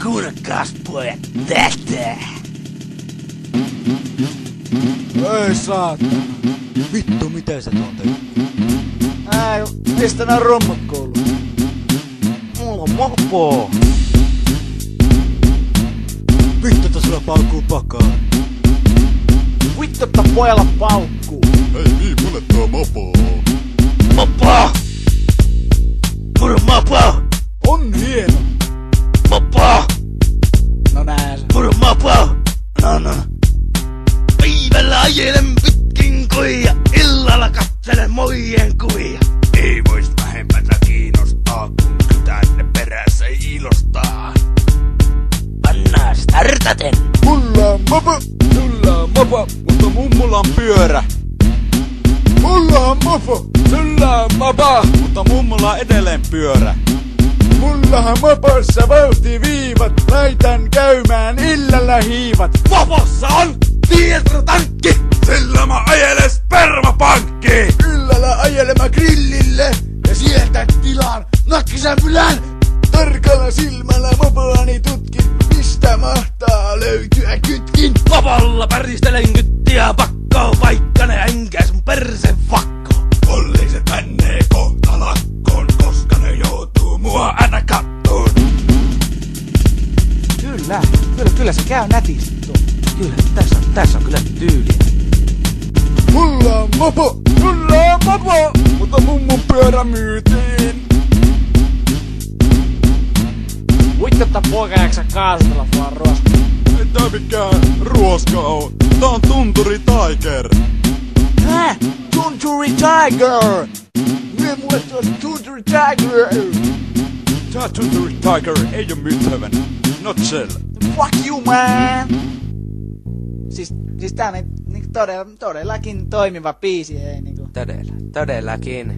Kurkkaas pojat tätä! Ei saatana. Vittu, mitä sä tuon teet? Mistä nää rommut kuuluu? Mulla on mopo! Vittu, että sulla paukkuu pakaa. Vittu, että pojalla paukkuu! Hei niin, mulle tuo mopo. Mopo! Mulla on mopo! On hieno. Mopo! No nää se. Mulla on mopo! No. Päivällä ajelen pitkin koia, illalla katselen mojen kuvia. Ei vois vähemmätä kiinnostaa, kun tänne perässä ilostaa. Pannaan startaten! Mulla on mopo. Sulla on mopo, mutta mummulla on pyörä. Mulla on mopo. Sulla on mopo, mutta mummulla on edelleen pyörä. Mullahan mopossa vauhtiviivat. Laitan käymään illalla hiivat. Mopossa on dieseltankki! Sillä mä ajelen spermapankkiin. Illalla ajelema grillille. Ja sieltä tilaan nakkisämpylän. Tarkalla silmällä mopoani tutkin. Mistä mahtaa löytyä kytkin? Mopolla päristelen kyttiä pakkoon, vaikka ne hänkäis mun persen vakkoon. Poliisit menee kohta lakkoon, koska ne joutuu mua aina kattoon. Kyllä se käy nätisti tuo. Kyllä, tässä on kyllä tyyliä. Mulla on mopo. Sulla on mopo, mutta mummun pyörä myytiin. Vittu, poika jaksa kaasutella vaan ruoska. Ei tää mikään ruoska oo. Tää on Tunturi Tiger. Hä? Tunturi Tiger! Myö mulle tuossa Tunturi Tiger! Tää Tunturi Tiger ei oo myytävän. Not sell. Fuck you, man! Siis tää on todellakin toimiva biisi, ei niinku. Todellakin.